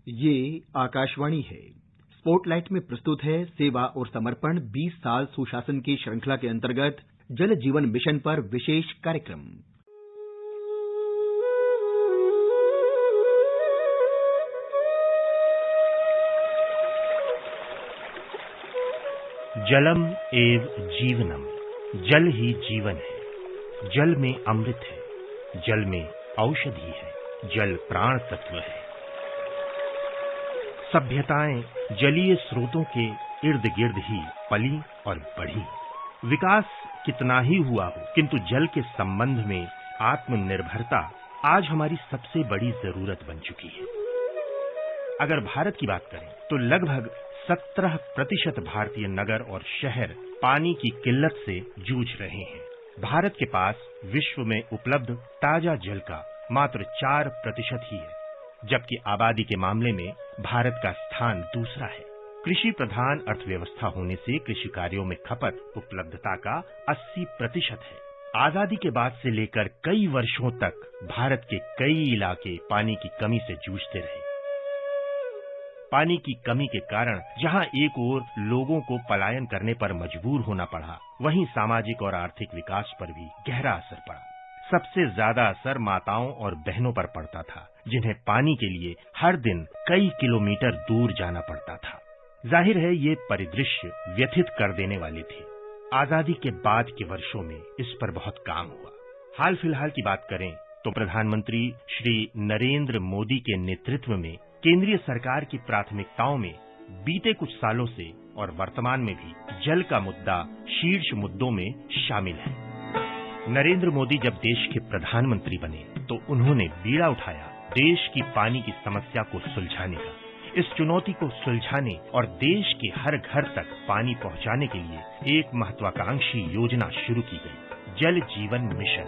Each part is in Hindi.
ये आकाशवाणी है। स्पॉटलाइट में प्रस्तुत है सेवा और समर्पण 20 साल सुशासन की श्रृंखला के अंतर्गत जल जीवन मिशन पर विशेष कार्यक्रम। जलम एव जीवनम, जल ही जीवन है। जल में अमृत है, जल में औषधि है, जल प्राण तत्व है। सभ्यताएं जलीय स्रोतों के इर्द गिर्द ही पली और बढ़ी। विकास कितना ही हुआ हो, किंतु जल के संबंध में आत्मनिर्भरता आज हमारी सबसे बड़ी जरूरत बन चुकी है। अगर भारत की बात करें तो लगभग 17% भारतीय नगर और शहर पानी की किल्लत से जूझ रहे हैं। भारत के पास विश्व में उपलब्ध ताजा जल का मात्र 4% ही है, जबकि आबादी के मामले में भारत का स्थान दूसरा है। कृषि प्रधान अर्थव्यवस्था होने से कृषि कार्यों में खपत उपलब्धता का 80% है। आजादी के बाद से लेकर कई वर्षों तक भारत के कई इलाके पानी की कमी से जूझते रहे। पानी की कमी के कारण जहां एक ओर लोगों को पलायन करने पर मजबूर होना पड़ा, वहीं सामाजिक और आर्थिक विकास पर भी गहरा असर पड़ा। सबसे ज्यादा असर माताओं और बहनों पर पड़ता था, जिन्हें पानी के लिए हर दिन कई किलोमीटर दूर जाना पड़ता था। जाहिर है ये परिदृश्य व्यथित कर देने वाले थे। आजादी के बाद के वर्षों में इस पर बहुत काम हुआ। हाल फिलहाल की बात करें तो प्रधानमंत्री श्री नरेंद्र मोदी के नेतृत्व में केंद्रीय सरकार की प्राथमिकताओं में बीते कुछ सालों से और वर्तमान में भी जल का मुद्दा शीर्ष मुद्दों में शामिल है। नरेंद्र मोदी जब देश के प्रधानमंत्री बने तो उन्होंने बीड़ा उठाया देश की पानी की समस्या को सुलझाने का। इस चुनौती को सुलझाने और देश के हर घर तक पानी पहुंचाने के लिए एक महत्वाकांक्षी योजना शुरू की गई, जल जीवन मिशन।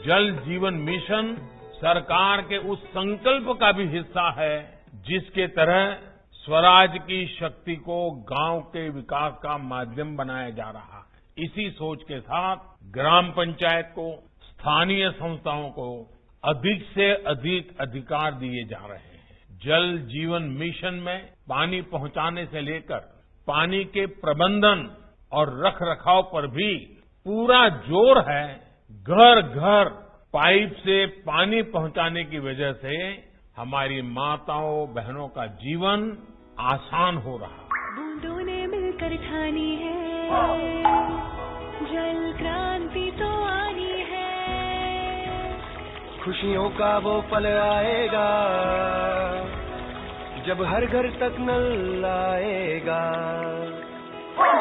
जल जीवन मिशन सरकार के उस संकल्प का भी हिस्सा है जिसके तहत स्वराज की शक्ति को गांव के विकास का माध्यम बनाया जा रहा है। इसी सोच के साथ ग्राम पंचायत को, स्थानीय संस्थाओं को अधिक से अधिक अधिकार दिए जा रहे हैं। जल जीवन मिशन में पानी पहुंचाने से लेकर पानी के प्रबंधन और रखरखाव पर भी पूरा जोर है। घर घर पाइप से पानी पहुंचाने की वजह से हमारी माताओं बहनों का जीवन आसान हो रहा है। बूंदों ने मिलकर ठानी है, जल क्रांति तो आनी है। खुशियों का वो पल आएगा जब हर घर तक नल आएगा।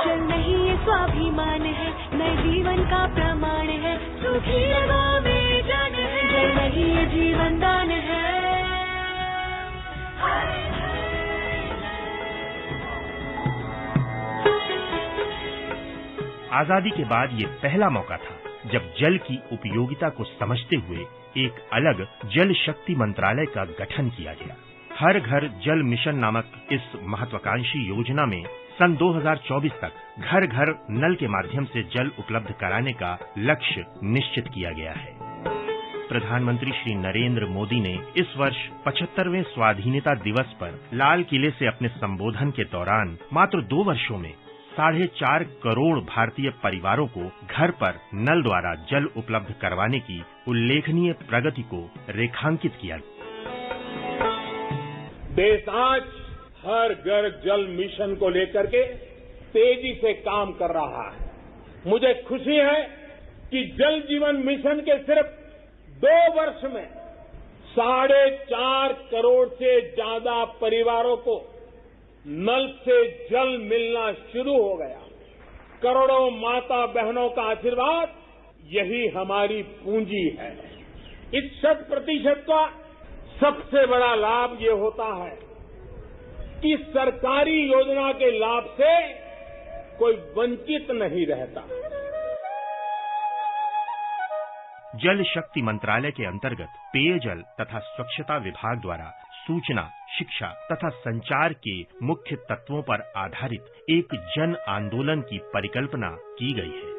जल नहीं ये स्वाभिमान है, नए जीवन का प्रमाण है। सूखी लबां में जान है, जल नहीं ये जीवन दान है। आजादी के बाद ये पहला मौका था जब जल की उपयोगिता को समझते हुए एक अलग जल शक्ति मंत्रालय का गठन किया गया। हर घर जल मिशन नामक इस महत्वाकांक्षी योजना में सन 2024 तक घर घर नल के माध्यम से जल उपलब्ध कराने का लक्ष्य निश्चित किया गया है। प्रधानमंत्री श्री नरेंद्र मोदी ने इस वर्ष 75वें स्वाधीनता दिवस पर लाल किले से अपने संबोधन के दौरान मात्र 2 वर्षों में 4.5 करोड़ भारतीय परिवारों को घर पर नल द्वारा जल उपलब्ध करवाने की उल्लेखनीय प्रगति को रेखांकित किया। देश आज हर घर जल मिशन को लेकर के तेजी से काम कर रहा है। मुझे खुशी है कि जल जीवन मिशन के सिर्फ 2 वर्ष में 4.5 करोड़ से ज्यादा परिवारों को नल से जल मिलना शुरू हो गया। करोड़ों माता बहनों का आशीर्वाद यही हमारी पूंजी है। इस 100% का सबसे बड़ा लाभ ये होता है कि सरकारी योजना के लाभ से कोई वंचित नहीं रहता। जल शक्ति मंत्रालय के अंतर्गत पेयजल तथा स्वच्छता विभाग द्वारा सूचना, शिक्षा तथा संचार के मुख्य तत्वों पर आधारित एक जन आंदोलन की परिकल्पना की गई है।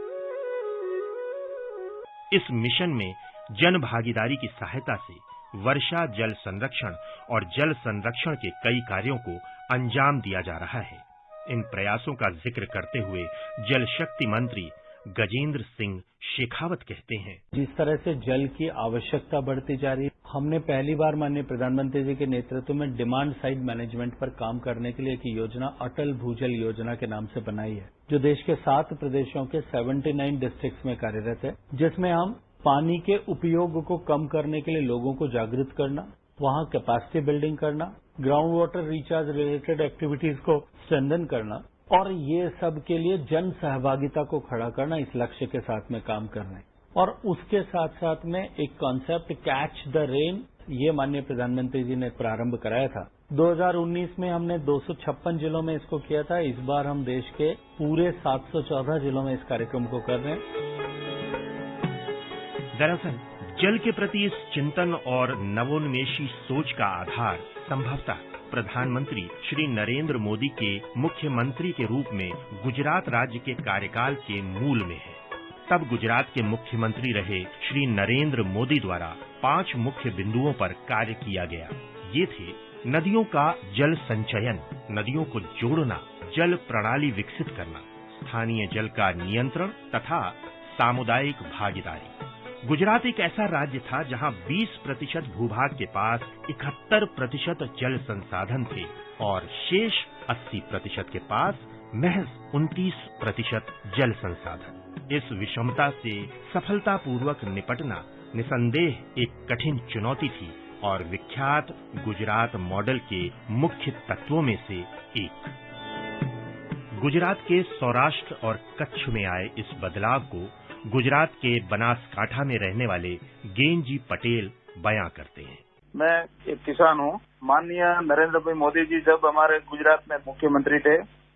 इस मिशन में जन भागीदारी की सहायता से वर्षा जल संरक्षण और जल संरक्षण के कई कार्यों को अंजाम दिया जा रहा है। इन प्रयासों का जिक्र करते हुए जल शक्ति मंत्री गजेंद्र सिंह शेखावत कहते हैं, जिस तरह से जल की आवश्यकता बढ़ती जा रही है, हमने पहली बार माननीय प्रधानमंत्री जी के नेतृत्व में डिमांड साइड मैनेजमेंट पर काम करने के लिए एक योजना अटल भूजल योजना के नाम से बनाई है, जो देश के 7 प्रदेशों के 79 डिस्ट्रिक्ट्स में कार्यरत है, जिसमें हम पानी के उपयोग को कम करने के लिए लोगों को जागृत करना, वहां कैपेसिटी बिल्डिंग करना, ground water recharge related activities को स्ट्रेंथन करना और ये सब के लिए जन सहभागिता को खड़ा करना, इस लक्ष्य के साथ में काम कर रहे हैं। और उसके साथ साथ में एक कॉन्सेप्ट कैच द रेन, ये माननीय प्रधानमंत्री जी ने प्रारंभ कराया था। 2019 में हमने 256 जिलों में इसको किया था। इस बार हम देश के पूरे 714 जिलों में इस कार्यक्रम को कर रहे हैं। दरअसल जल के प्रति इस चिंतन और नवोन्मेषी सोच का आधार संभवतः प्रधानमंत्री श्री नरेंद्र मोदी के मुख्यमंत्री के रूप में गुजरात राज्य के कार्यकाल के मूल में है। तब गुजरात के मुख्यमंत्री रहे श्री नरेंद्र मोदी द्वारा 5 मुख्य बिंदुओं पर कार्य किया गया। ये थे नदियों का जल संचयन, नदियों को जोड़ना, जल प्रणाली विकसित करना, स्थानीय जल का नियंत्रण तथा सामुदायिक भागीदारी। गुजरात एक ऐसा राज्य था जहां 20% भूभाग के पास 71% जल संसाधन थे और शेष 80% के पास महज 29% जल संसाधन। इस विषमता से सफलतापूर्वक निपटना निसंदेह एक कठिन चुनौती थी और विख्यात गुजरात मॉडल के मुख्य तत्वों में से एक। गुजरात के सौराष्ट्र और कच्छ में आए इस बदलाव को गुजरात के बनासकांठा में रहने वाले गेंजी पटेल बयां करते हैं। मैं एक किसान हूँ। माननीय नरेंद्र भाई मोदी जी जब हमारे गुजरात में मुख्यमंत्री थे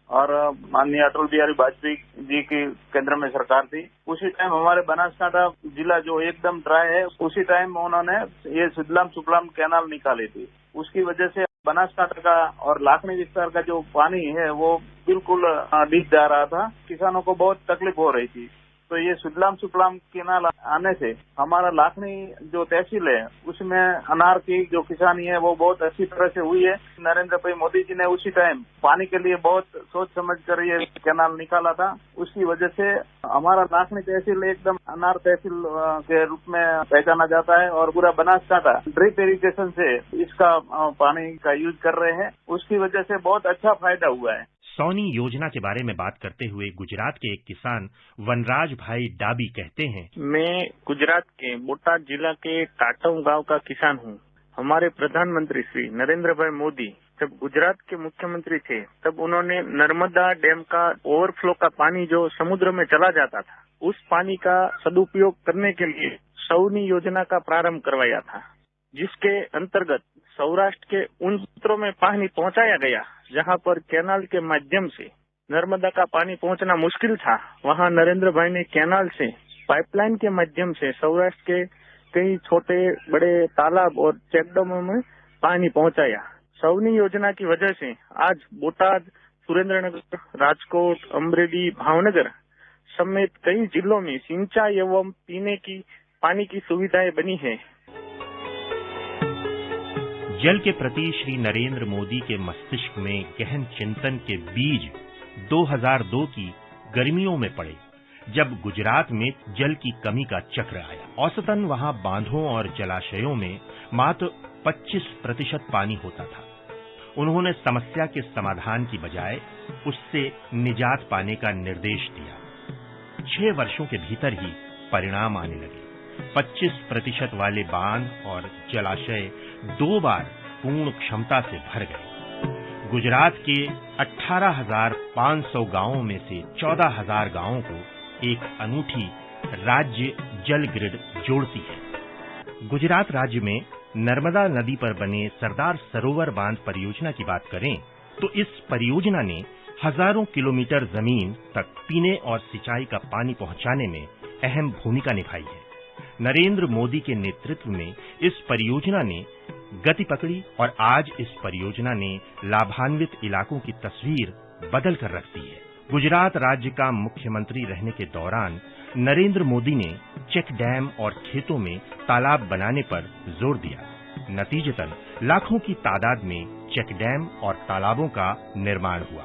और माननीय अटल बिहारी वाजपेयी जी की केंद्र में सरकार थी, उसी टाइम हमारे बनासकांठा जिला जो एकदम ड्राई है, उसी टाइम उन्होंने ये सुजलाम सुफलाम कैनाल निकाली थी। उसकी वजह से बनासकांठा का और लाखनी विस्तार का जो पानी है वो बिल्कुल डीप जा रहा था। किसानों को बहुत तकलीफ हो रही थी। तो ये सुजलाम सुफलाम कैनाल आने से हमारा लाखनी जो तहसील है उसमें अनार की जो किसानी है वो बहुत अच्छी तरह से हुई है। नरेंद्र भाई मोदी जी ने उसी टाइम पानी के लिए बहुत सोच समझ कर ये कैनाल निकाला था। उसकी वजह से हमारा लाखनी तहसील एकदम अनार तहसील के रूप में पहचाना जाता है और पूरा बनासकांठा ड्रिप इरिगेशन से इसका पानी का यूज कर रहे हैं। उसकी वजह से बहुत अच्छा फायदा हुआ है। सौनी योजना के बारे में बात करते हुए गुजरात के एक किसान वनराज भाई डाबी कहते हैं, मैं गुजरात के बोटाद जिला के टाटव गांव का किसान हूँ। हमारे प्रधानमंत्री श्री नरेंद्र भाई मोदी जब गुजरात के मुख्यमंत्री थे तब उन्होंने नर्मदा डैम का ओवरफ्लो का पानी जो समुद्र में चला जाता था, उस पानी का सदुपयोग करने के लिए सौनी योजना का प्रारंभ करवाया था, जिसके अंतर्गत सौराष्ट्र के उन क्षेत्रों में पानी पहुंचाया गया जहां पर कैनाल के माध्यम से नर्मदा का पानी पहुंचना मुश्किल था। वहां नरेंद्र भाई ने कैनाल से पाइपलाइन के माध्यम से सौराष्ट्र के कई छोटे बड़े तालाब और चेकडैमों में पानी पहुंचाया। सौनी योजना की वजह से आज बोटाद, सुरेंद्रनगर, राजकोट, अमरेली, भावनगर समेत कई जिलों में सिंचाई एवं पीने की पानी की सुविधाएं बनी है। जल के प्रति श्री नरेंद्र मोदी के मस्तिष्क में गहन चिंतन के बीज 2002 की गर्मियों में पड़े, जब गुजरात में जल की कमी का चक्र आया। औसतन वहां बांधों और जलाशयों में मात्र 25% पानी होता था। उन्होंने समस्या के समाधान की बजाय उससे निजात पाने का निर्देश दिया। 6 वर्षों के भीतर ही परिणाम आने लगे। 25% वाले बांध और जलाशय 2 बार पूर्ण क्षमता से भर गए। गुजरात के 18,500 गांवों में से 14,000 गांवों को एक अनूठी राज्य जल ग्रिड जोड़ती है। गुजरात राज्य में नर्मदा नदी पर बने सरदार सरोवर बांध परियोजना की बात करें तो इस परियोजना ने हजारों किलोमीटर जमीन तक पीने और सिंचाई का पानी पहुंचाने में अहम भूमिका निभाई है। नरेंद्र मोदी के नेतृत्व में इस परियोजना ने गति पकड़ी और आज इस परियोजना ने लाभान्वित इलाकों की तस्वीर बदल कर रख दी है। गुजरात राज्य का मुख्यमंत्री रहने के दौरान नरेंद्र मोदी ने चेक डैम और खेतों में तालाब बनाने पर जोर दिया। नतीजतन लाखों की तादाद में चेक डैम और तालाबों का निर्माण हुआ।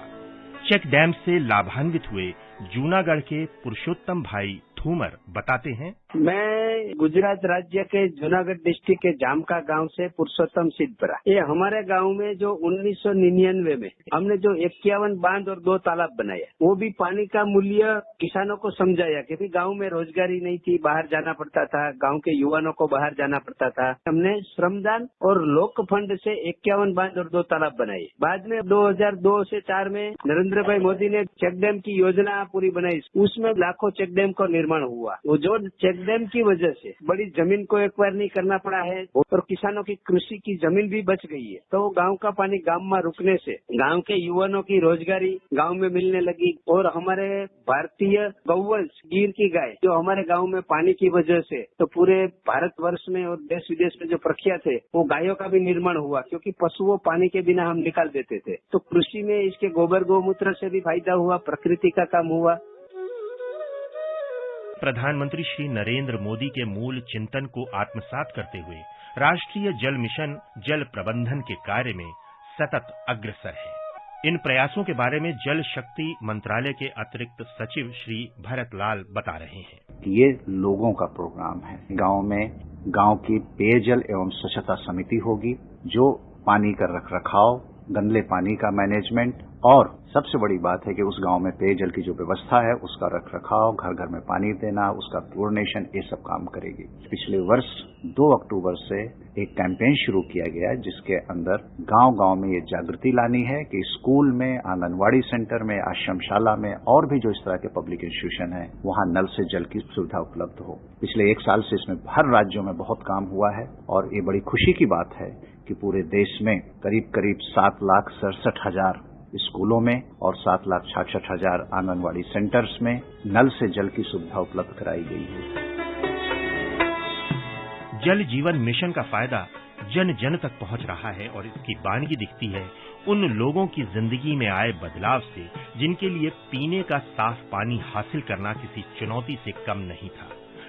चेक डैम से लाभान्वित हुए जूनागढ़ के पुरुषोत्तम भाई थूमर बताते हैं। मैं गुजरात राज्य के जूनागढ़ डिस्ट्रिक्ट के जामका गांव से पुरुषोत्तम सिद्धपुरा। ये हमारे गांव में जो 1999 में हमने जो 51 बांध और 2 तालाब बनाए, वो भी पानी का मूल्य किसानों को समझाया, क्योंकि गांव में रोजगारी नहीं थी, बाहर जाना पड़ता था, गांव के युवाओं को बाहर जाना पड़ता था। हमने श्रमदान और लोक फंड से 51 बांध और 2 तालाब बनाए। बाद में 2002 से 4 में नरेंद्र भाई मोदी ने चेक डैम की योजना पूरी बनाई, उसमें लाखों चेक डैम का निर्माण हुआ। वो जो चेक डैम की वजह से बड़ी जमीन को एक्वायर नहीं करना पड़ा है और किसानों की कृषि की जमीन भी बच गई है। तो गांव का पानी गांव में रुकने से गांव के युवाओं की रोजगारी गांव में मिलने लगी और हमारे भारतीय गौवंश गिर की गाय जो हमारे गांव में पानी की वजह से तो पूरे भारतवर्ष में और देश विदेश में जो प्रख्यात है, वो गायों का भी निर्माण हुआ, क्योंकि पशुओं पानी के बिना हम निकाल देते थे। तो कृषि में इसके गोबर गौमूत्र से भी फायदा हुआ, प्रकृति का काम हुआ। प्रधानमंत्री श्री नरेंद्र मोदी के मूल चिंतन को आत्मसात करते हुए राष्ट्रीय जल मिशन जल प्रबंधन के कार्य में सतत अग्रसर है। इन प्रयासों के बारे में जल शक्ति मंत्रालय के अतिरिक्त सचिव श्री भरत लाल बता रहे हैं। ये लोगों का प्रोग्राम है। गांव में गांव की पेयजल एवं स्वच्छता समिति होगी, जो पानी का रखरखाव, गंदले पानी का मैनेजमेंट और सबसे बड़ी बात है कि उस गांव में पेयजल की जो व्यवस्था है उसका रखरखाव, घर घर में पानी देना, उसका क्लोरिनेशन, ये सब काम करेगी। पिछले वर्ष 2 अक्टूबर से एक कैंपेन शुरू किया गया है, जिसके अंदर गांव-गांव में ये जागृति लानी है कि स्कूल में, आंगनवाड़ी सेंटर में, आश्रमशाला में और भी जो इस तरह के पब्लिक इंस्टीट्यूशन है, वहां नल से जल की सुविधा उपलब्ध हो। पिछले 1 साल से इसमें हर राज्यों में बहुत काम हुआ है और ये बड़ी खुशी की बात है कि पूरे देश में करीब 7,67,000 स्कूलों में और 7,66,000 आंगनवाड़ी सेंटर्स में नल से जल की सुविधा उपलब्ध कराई गई है। जल जीवन मिशन का फायदा जन जन तक पहुंच रहा है और इसकी बानगी दिखती है उन लोगों की जिंदगी में आए बदलाव से, जिनके लिए पीने का साफ पानी हासिल करना किसी चुनौती से कम नहीं था।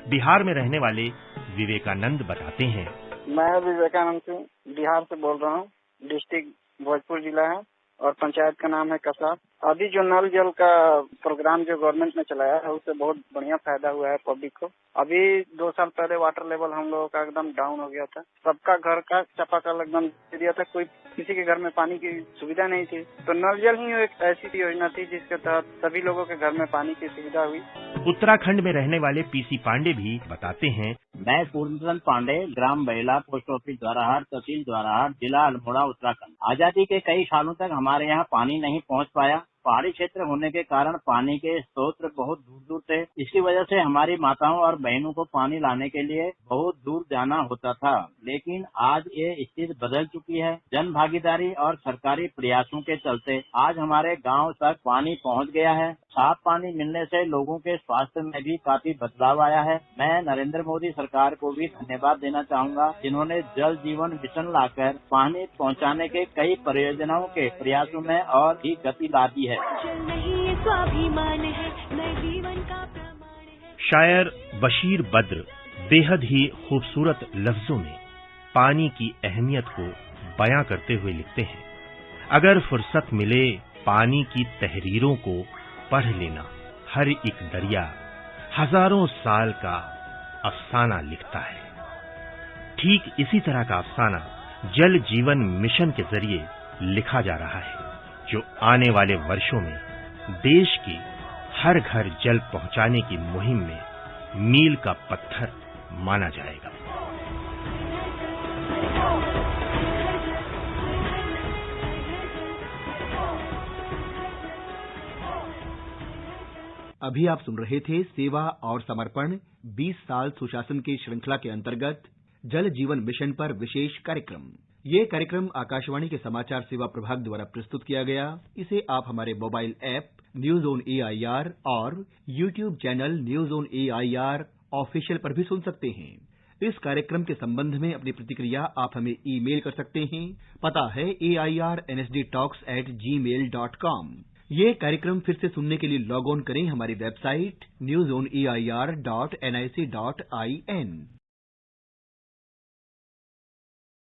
बिहार में रहने वाले विवेकानंद बताते हैं। मैं विवेकानंद सिंह बिहार से बोल रहा हूँ। डिस्ट्रिक्ट भोजपुर जिला है और पंचायत का नाम है कसार। अभी जो नल जल का प्रोग्राम जो गवर्नमेंट ने चलाया है, उससे बहुत बढ़िया फायदा हुआ है पब्लिक को। अभी 2 साल पहले वाटर लेवल हम लोगों का एकदम डाउन हो गया था। सबका घर का चापाकल एकदम दे दिया था, कोई किसी के घर में पानी की सुविधा नहीं थी। तो नल जल ही एक ऐसी योजना थी जिसके तहत सभी लोगों के घर में पानी की सुविधा हुई। उत्तराखंड में रहने वाले पीसी पांडे भी बताते हैं। मैं पूर्णचंद पांडे, ग्राम बहेला, पोस्ट ऑफिस द्वाराहाट, तहसील द्वाराहाट, जिला अल्मोड़ा, उत्तराखंड। आजादी के कई सालों तक हमारे यहाँ पानी नहीं पहुँच पाया। पहाड़ी क्षेत्र होने के कारण पानी के स्रोत बहुत दूर दूर थे। इसकी वजह से हमारी माताओं और बहनों को पानी लाने के लिए बहुत दूर जाना होता था। लेकिन आज ये स्थिति बदल चुकी है। जन भागीदारी और सरकारी प्रयासों के चलते आज हमारे गांव तक पानी पहुंच गया है। साफ पानी मिलने से लोगों के स्वास्थ्य में भी काफी बदलाव आया है। मैं नरेंद्र मोदी सरकार को भी धन्यवाद देना चाहूँगा, जिन्होंने जल जीवन मिशन लाकर पानी पहुँचाने के कई परियोजनाओं के प्रयासों में और भी गति ला दी है। स्वाभिमान है, नए जीवन का प्रमाण है। शायर बशीर बद्र बेहद ही खूबसूरत लफ्जों में पानी की अहमियत को बयां करते हुए लिखते हैं। अगर फुर्सत मिले पानी की तहरीरों को पढ़ लेना, हर एक दरिया हजारों साल का अफसाना लिखता है। ठीक इसी तरह का अफसाना जल जीवन मिशन के जरिए लिखा जा रहा है, जो आने वाले वर्षों में देश की हर घर जल पहुंचाने की मुहिम में मील का पत्थर माना जाएगा। अभी आप सुन रहे थे सेवा और समर्पण 20 साल सुशासन की श्रृंखला के अंतर्गत जल जीवन मिशन पर विशेष कार्यक्रम। ये कार्यक्रम आकाशवाणी के समाचार सेवा प्रभाग द्वारा प्रस्तुत किया गया। इसे आप हमारे mobile app news on AIR और YouTube channel news on AIR official पर भी सुन सकते हैं। इस कार्यक्रम के संबंध में अपनी प्रतिक्रिया आप हमें ईमेल कर सकते हैं। पता है airnsdtalks@gmail.com। ये कार्यक्रम फिर से सुनने के लिए लॉग ऑन करें हमारी वेबसाइट newsonair.nic.in।